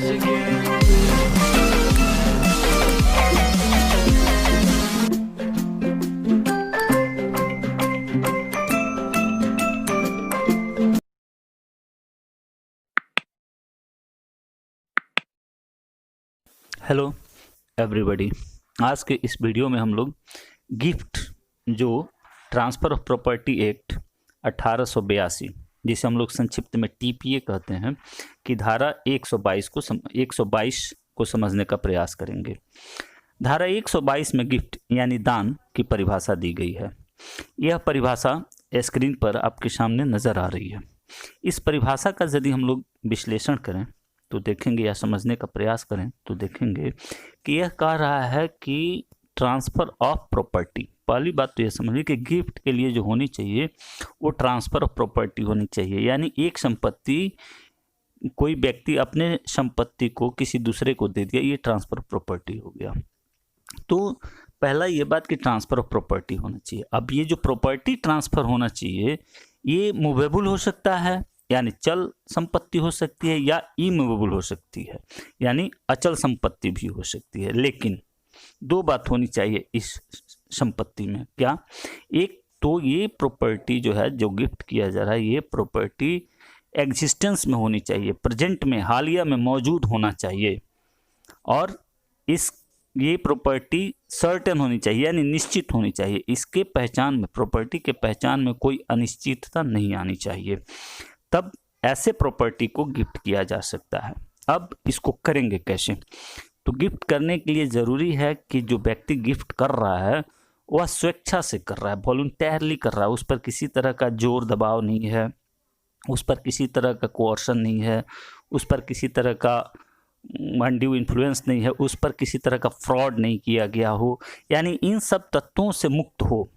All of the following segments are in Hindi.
again. हेलो एवरीबॉडी, आज के इस वीडियो में हम लोग गिफ्ट जो ट्रांसफ़र ऑफ प्रॉपर्टी एक्ट 1882 जिसे हम लोग संक्षिप्त में टीपीए कहते हैं कि धारा 122 को समझने का प्रयास करेंगे। धारा 122 में गिफ्ट यानी दान की परिभाषा दी गई है। यह परिभाषा स्क्रीन पर आपके सामने नज़र आ रही है। इस परिभाषा का यदि हम लोग विश्लेषण करें तो देखेंगे या समझने का प्रयास करें तो देखेंगे कि यह कह रहा है कि ट्रांसफ़र ऑफ प्रॉपर्टी, पहली बात तो यह समझिए कि गिफ्ट के लिए जो होनी चाहिए वो ट्रांसफ़र ऑफ प्रॉपर्टी होनी चाहिए, यानी एक संपत्ति कोई व्यक्ति अपने संपत्ति को किसी दूसरे को दे दिया, ये ट्रांसफ़र ऑफ प्रॉपर्टी हो गया। तो पहला ये बात कि ट्रांसफ़र ऑफ प्रॉपर्टी होना चाहिए। अब ये जो प्रॉपर्टी ट्रांसफ़र होना चाहिए ये मूवेबल हो सकता है, यानी चल संपत्ति हो सकती है, या इमूवेबल हो सकती है, यानी अचल संपत्ति भी हो सकती है। लेकिन दो बात होनी चाहिए इस संपत्ति में। क्या? एक तो ये प्रॉपर्टी जो है, जो गिफ्ट किया जा रहा है, ये प्रॉपर्टी एग्जिस्टेंस में होनी चाहिए, प्रेजेंट में, हालिया में मौजूद होना चाहिए, और ये प्रॉपर्टी सर्टेन होनी चाहिए, यानी निश्चित होनी चाहिए। इसके पहचान में, प्रॉपर्टी के पहचान में कोई अनिश्चितता नहीं आनी चाहिए, तब ऐसे प्रॉपर्टी को गिफ्ट किया जा सकता है। अब इसको करेंगे कैसे? तो गिफ्ट करने के लिए ज़रूरी है कि जो व्यक्ति गिफ्ट कर रहा है वह स्वेच्छा से कर रहा है, वॉलंटियरली कर रहा है, उस पर किसी तरह का जोर दबाव नहीं है, उस पर किसी तरह का कोर्शन नहीं है, उस पर किसी तरह का अनड्यू इन्फ्लुएंस नहीं है, उस पर किसी तरह का फ्रॉड नहीं किया गया हो, यानी इन सब तत्वों से मुक्त हो।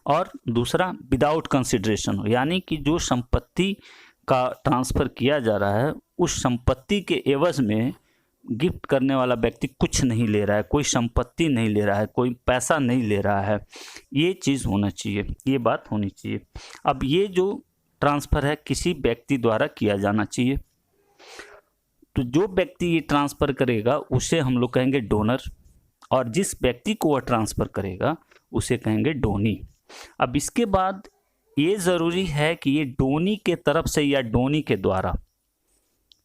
और दूसरा, विदाउट कंसिडरेशन हो, यानी कि जो संपत्ति का ट्रांसफ़र किया जा रहा है उस संपत्ति के एवज में गिफ्ट करने वाला व्यक्ति कुछ नहीं ले रहा है, कोई संपत्ति नहीं ले रहा है, कोई पैसा नहीं ले रहा है। ये चीज़ होना चाहिए, ये बात होनी चाहिए। अब ये जो ट्रांसफ़र है किसी व्यक्ति द्वारा किया जाना चाहिए, तो जो व्यक्ति ये ट्रांसफ़र करेगा उसे हम लोग कहेंगे डोनर, और जिस व्यक्ति को वह ट्रांसफ़र करेगा उसे कहेंगे डोनी। अब इसके बाद ये ज़रूरी है कि ये डोनी के तरफ से या डोनी के द्वारा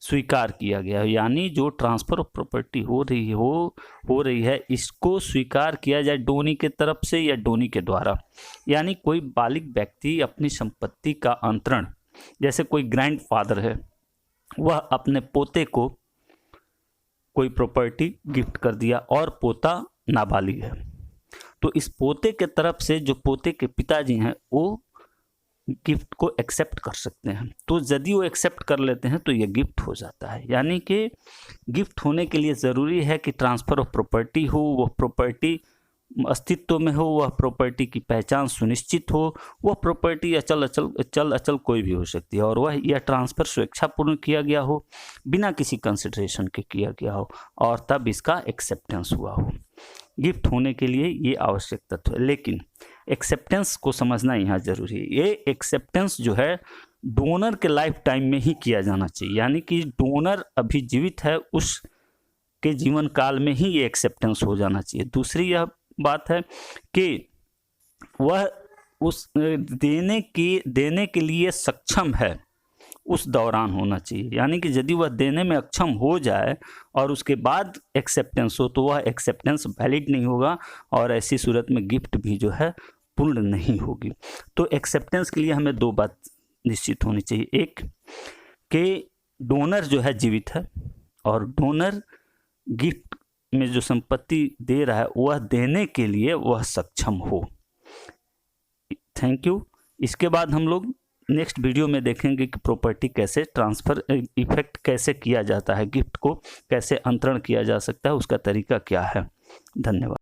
स्वीकार किया गया है, यानी जो ट्रांसफ़र ऑफ प्रॉपर्टी हो रही है इसको स्वीकार किया जाए डोनी के तरफ से या डोनी के द्वारा। यानी कोई बालिग व्यक्ति अपनी संपत्ति का अंतरण, जैसे कोई ग्रैंडफादर है, वह अपने पोते को कोई प्रॉपर्टी गिफ्ट कर दिया और पोता नाबालिग है, तो इस पोते के तरफ से जो पोते के पिताजी हैं वो गिफ्ट को एक्सेप्ट कर सकते हैं। तो यदि वो एक्सेप्ट कर लेते हैं तो ये गिफ्ट हो जाता है। यानी कि गिफ्ट होने के लिए ज़रूरी है कि ट्रांसफ़र ऑफ प्रॉपर्टी हो, वह प्रॉपर्टी अस्तित्व में हो, वह प्रॉपर्टी की पहचान सुनिश्चित हो, वह प्रॉपर्टी अचल कोई भी हो सकती है, और वह यह ट्रांसफ़र स्वेच्छापूर्ण किया गया हो, बिना किसी कंसिडरेशन के किया गया हो, और तब इसका एक्सेप्टेंस हुआ हो। गिफ्ट होने के लिए ये आवश्यक तत्व है, लेकिन एक्सेप्टेंस को समझना यहाँ जरूरी है। ये एक्सेप्टेंस जो है डोनर के लाइफ टाइम में ही किया जाना चाहिए, यानी कि डोनर अभी जीवित है उसके जीवन काल में ही ये एक्सेप्टेंस हो जाना चाहिए। दूसरी यह बात है कि वह उस देने के लिए सक्षम है उस दौरान होना चाहिए, यानी कि यदि वह देने में अक्षम हो जाए और उसके बाद एक्सेप्टेंस हो तो वह एक्सेप्टेंस वैलिड नहीं होगा, और ऐसी सूरत में गिफ्ट भी जो है पूर्ण नहीं होगी। तो एक्सेप्टेंस के लिए हमें दो बात निश्चित होनी चाहिए, एक कि डोनर जो है जीवित है, और डोनर गिफ्ट में जो संपत्ति दे रहा है वह देने के लिए वह सक्षम हो। Thank you. इसके बाद हम लोग नेक्स्ट वीडियो में देखेंगे कि प्रॉपर्टी कैसे ट्रांसफ़र इफेक्ट कैसे किया जाता है, गिफ्ट को कैसे अंतरण किया जा सकता है, उसका तरीका क्या है। धन्यवाद।